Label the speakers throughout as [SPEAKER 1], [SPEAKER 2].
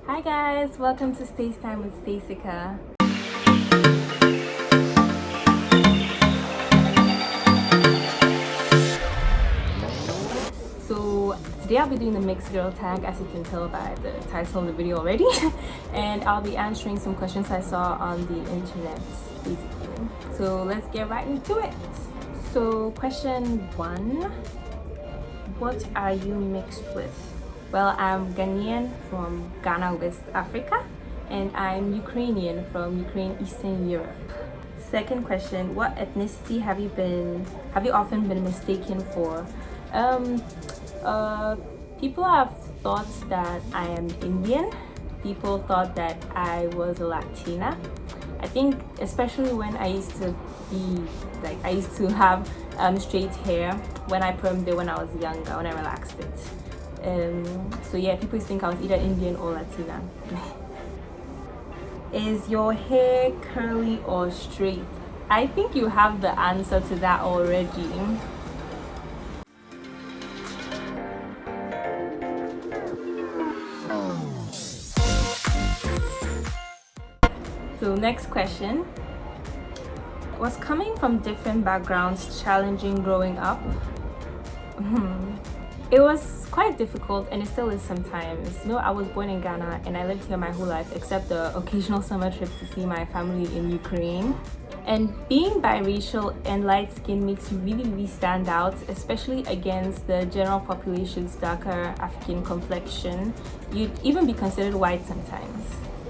[SPEAKER 1] Hi guys, welcome to Storytime with Stacika. So today I'll be doing the mixed girl tag, as you can tell by the title of the video already. And I'll be answering some questions I saw on the internet, basically. So let's get right into it. So question 1, what are you mixed with? Well, I'm Ghanaian from Ghana, West Africa, and I'm Ukrainian from Ukraine, Eastern Europe. Second question, what ethnicity have you often been mistaken for? People have thought that I am Indian. People thought that I was a Latina. I think especially when I used to have straight hair when I permed it when I was younger, when I relaxed it. So yeah, people used to think I was either Indian or Latina. Is your hair curly or straight? I think you have the answer to that already. So next question. Was coming from different backgrounds challenging growing up? It was quite difficult, and it still is sometimes. I was born in Ghana and I lived here my whole life, except the occasional summer trip to see my family in Ukraine. And being biracial and light-skinned makes you really stand out, especially against the general population's darker African complexion. You'd even be considered white sometimes.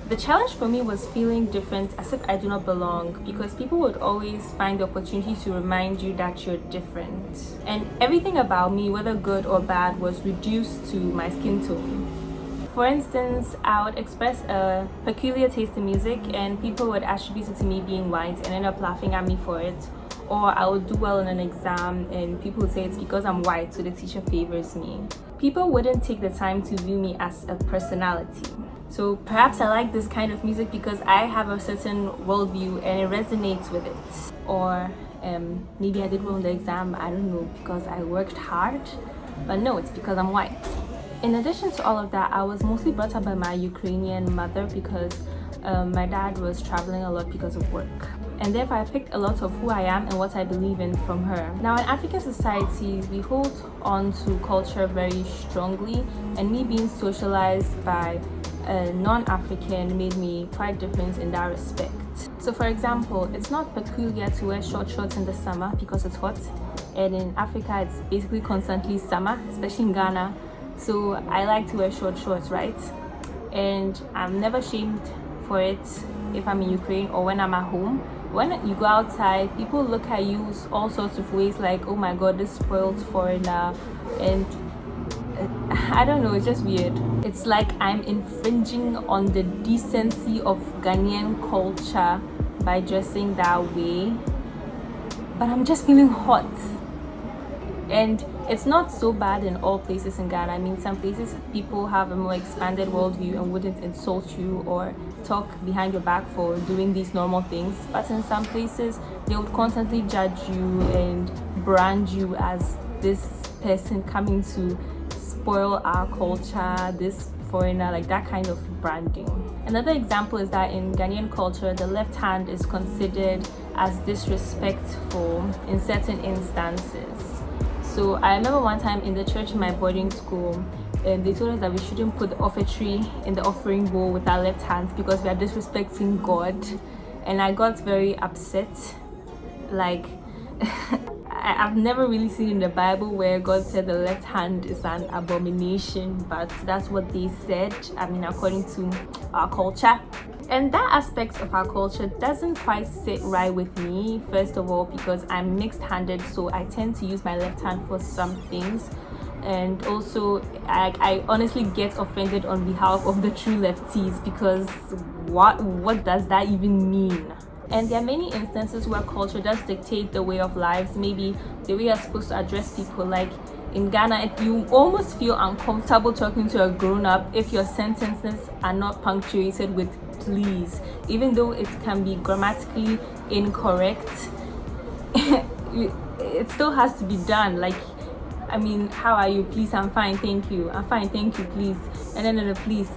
[SPEAKER 1] The challenge for me was feeling different, as if I do not belong, because people would always find the opportunity to remind you that you're different. And everything about me, whether good or bad, was reduced to my skin tone. For instance, I would express a peculiar taste in music and people would attribute it to me being white and end up laughing at me for it. Or I would do well in an exam and people would say it's because I'm white, so the teacher favors me. People wouldn't take the time to view me as a personality. So perhaps I like this kind of music because I have a certain worldview and it resonates with it. Or maybe I did well in the exam, I don't know, because I worked hard. But no, it's because I'm white. In addition to all of that, I was mostly brought up by my Ukrainian mother because my dad was traveling a lot because of work. And therefore I picked a lot of who I am and what I believe in from her. Now in African society, we hold on to culture very strongly, and me being socialized by a non-African made me quite different in that respect. So for example, it's not peculiar to wear short shorts in the summer because it's hot, and in Africa it's basically constantly summer, especially in Ghana. So I like to wear short shorts, right? And I'm never shamed for it if I'm in Ukraine or when I'm at home. When you go outside, people look at you all sorts of ways, like, oh my god, this spoiled foreigner, and I don't know, it's just weird. It's like I'm infringing on the decency of Ghanaian culture by dressing that way, but I'm just feeling hot. And it's not so bad in all places in Ghana. I mean, some places people have a more expanded worldview and wouldn't insult you or talk behind your back for doing these normal things. But in some places, they would constantly judge you and brand you as this person coming to spoil our culture, this foreigner, like that kind of branding. Another example is that in Ghanaian culture, the left hand is considered as disrespectful in certain instances. So I remember one time in the church in my boarding school, they told us that we shouldn't put the offertory in the offering bowl with our left hands because we are disrespecting God. And I got very upset. Like, I've never really seen in the Bible where God said the left hand is an abomination, but that's what they said, I mean, according to our culture. And that aspect of our culture doesn't quite sit right with me, first of all, because I'm mixed-handed, so I tend to use my left hand for some things. And also, I honestly get offended on behalf of the true lefties because what does that even mean? And there are many instances where culture does dictate the way of lives, maybe the way you're supposed to address people. Like in Ghana, you almost feel uncomfortable talking to a grown-up if your sentences are not punctuated with please, even though it can be grammatically incorrect. It still has to be done. Like I mean, how are you? Please, I'm fine, thank you. I'm fine, thank you, please. And then please,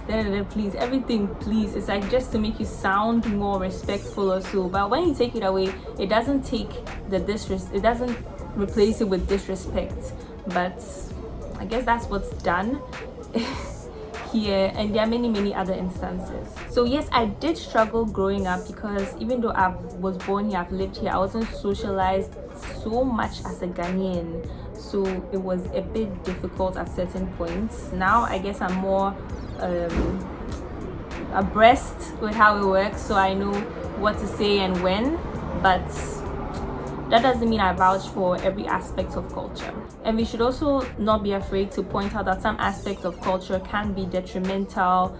[SPEAKER 1] please, everything, please. It's like just to make you sound more respectful or so. But when you take it away, it doesn't take the disrespect. It doesn't replace it with disrespect. But I guess that's what's done here, and there are many other instances. So yes, I did struggle growing up because even though I was born here, I've lived here, I wasn't socialized so much as a Ghanaian, so it was a bit difficult at certain points. Now I guess I'm more abreast with how it works, so I know what to say and when, but that doesn't mean I vouch for every aspect of culture. And we should also not be afraid to point out that some aspects of culture can be detrimental,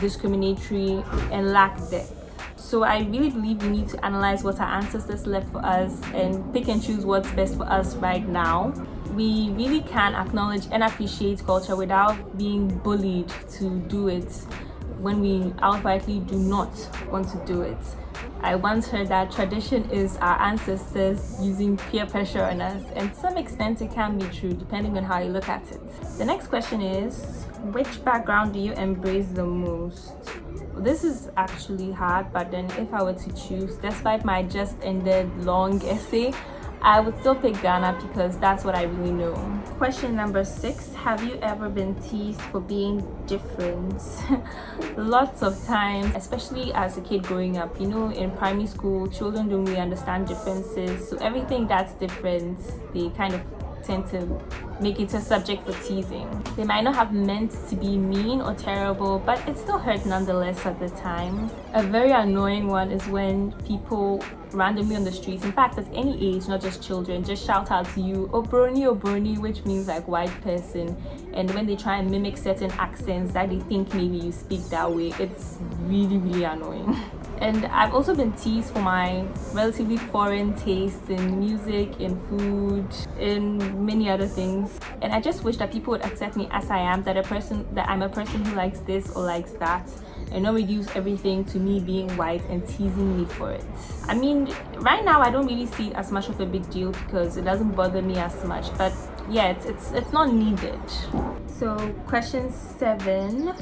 [SPEAKER 1] discriminatory, and lack depth. So I really believe we need to analyze what our ancestors left for us and pick and choose what's best for us right now. We really can acknowledge and appreciate culture without being bullied to do it when we outrightly do not want to do it. I once heard that tradition is our ancestors using peer pressure on us, and to some extent it can be true depending on how you look at it. The next question is, which background do you embrace the most? This is actually hard, but then if I were to choose, despite my just ended long essay, I would still pick Ghana because that's what I really know. Question number 6, have you ever been teased for being different? Lots of times, especially as a kid growing up. You know, in primary school, children don't really understand differences, so everything that's different, they kind of tend to make it a subject for teasing. They might not have meant to be mean or terrible, but it still hurt nonetheless at the time. A very annoying one is when people randomly on the streets, in fact at any age, not just children, just shout out to you, Obroni, which means like white person, and when they try and mimic certain accents that they think maybe you speak that way, it's really annoying. And I've also been teased for my relatively foreign taste in music, in food, in many other things. And I just wish that people would accept me as I am, that I'm a person who likes this or likes that, and not reduce everything to me being white and teasing me for it. I mean, right now I don't really see it as much of a big deal because it doesn't bother me as much, but yeah, it's not needed. So question 7,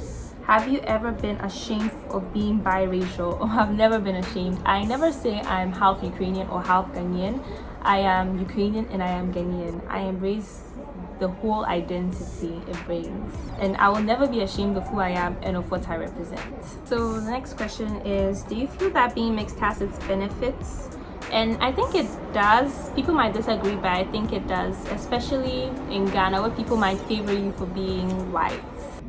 [SPEAKER 1] have you ever been ashamed of being biracial? Or have never been ashamed? I never say I'm half Ukrainian or half Ghanaian. I am Ukrainian and I am Ghanaian. I embrace the whole identity it brings, and I will never be ashamed of who I am and of what I represent. So the next question is, do you feel that being mixed has its benefits? And I think it does. People might disagree, but I think it does, especially in Ghana where people might favor you for being white.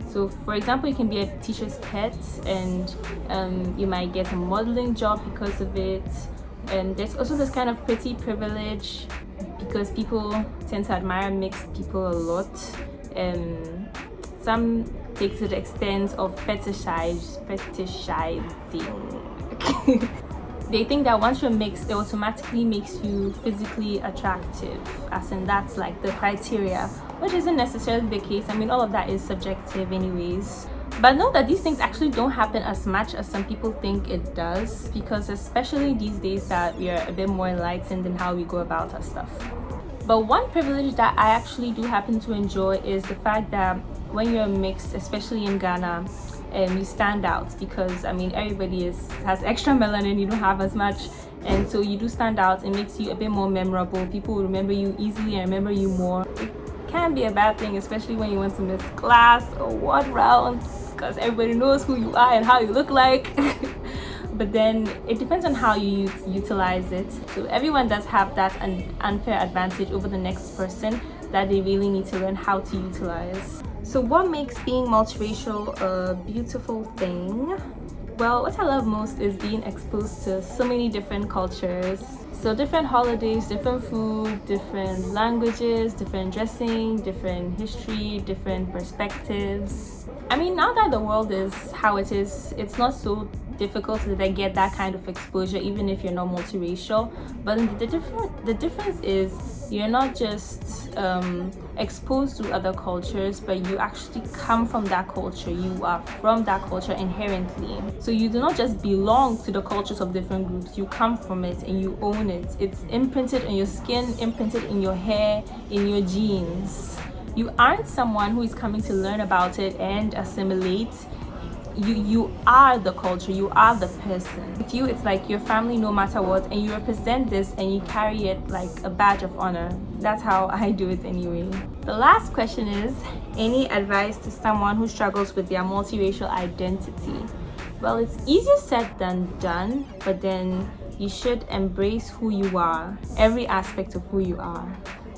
[SPEAKER 1] So for example, you can be a teacher's pet and you might get a modeling job because of it. And there's also this kind of pretty privilege because people tend to admire mixed people a lot. Some take to the extent of fetishizing. They think that once you're mixed, it automatically makes you physically attractive, as in that's like the criteria, which isn't necessarily the case. I mean, all of that is subjective anyways. But know that these things actually don't happen as much as some people think it does, because especially these days that we are a bit more enlightened in how we go about our stuff. But one privilege that I actually do happen to enjoy is the fact that when you're mixed, especially in Ghana, you stand out, because I mean everybody has extra melanin, you don't have as much, and so you do stand out. It makes you a bit more memorable. People will remember you easily and remember you more. It can be a bad thing, especially when you want to miss class or ward rounds, because everybody knows who you are and how you look like. But then it depends on how you utilize it. So everyone does have that unfair advantage over the next person that they really need to learn how to utilize. So what makes being multiracial a beautiful thing? Well, what I love most is being exposed to so many different cultures. So different holidays, different food, different languages, different dressing, different history, different perspectives. I mean, now that the world is how it is, it's not so difficult to get that kind of exposure even if you're not multiracial. But the difference is you're not just exposed to other cultures, but you actually come from that culture. You are from that culture inherently. So you do not just belong to the cultures of different groups, you come from it and you own it. It's imprinted in your skin, imprinted in your hair, in your genes. You aren't someone who is coming to learn about it and assimilate. You are the culture, you are the person. With you, it's like your family no matter what, and you represent this and you carry it like a badge of honor. That's how I do it anyway. The last question is, any advice to someone who struggles with their multiracial identity? Well, it's easier said than done, but then you should embrace who you are, every aspect of who you are.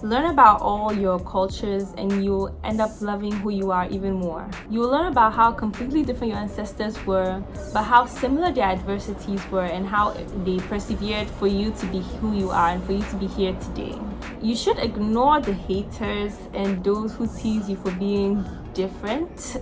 [SPEAKER 1] Learn about all your cultures and you'll end up loving who you are even more. You'll learn about how completely different your ancestors were, but how similar their adversities were and how they persevered for you to be who you are and for you to be here today. You should ignore the haters and those who tease you for being different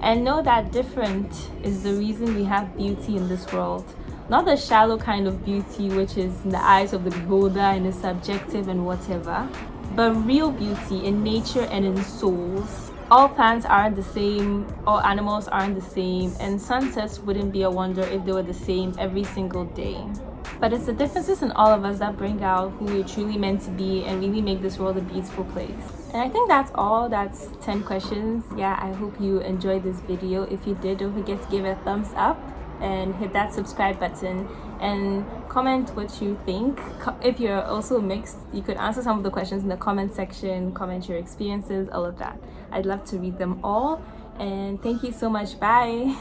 [SPEAKER 1] and know that different is the reason we have beauty in this world. Not the shallow kind of beauty which is in the eyes of the beholder and is subjective and whatever, but real beauty in nature and in souls. All plants aren't the same, all animals aren't the same, and sunsets wouldn't be a wonder if they were the same every single day. But it's the differences in all of us that bring out who we're truly meant to be and really make this world a beautiful place. And I think that's all. That's 10 questions. Yeah, I hope you enjoyed this video. If you did, don't forget to give it a thumbs up and hit that subscribe button and comment what you think. If you're also mixed, you could answer some of the questions in the comment section, comment your experiences, all of that. I'd love to read them all. And thank you so much. Bye.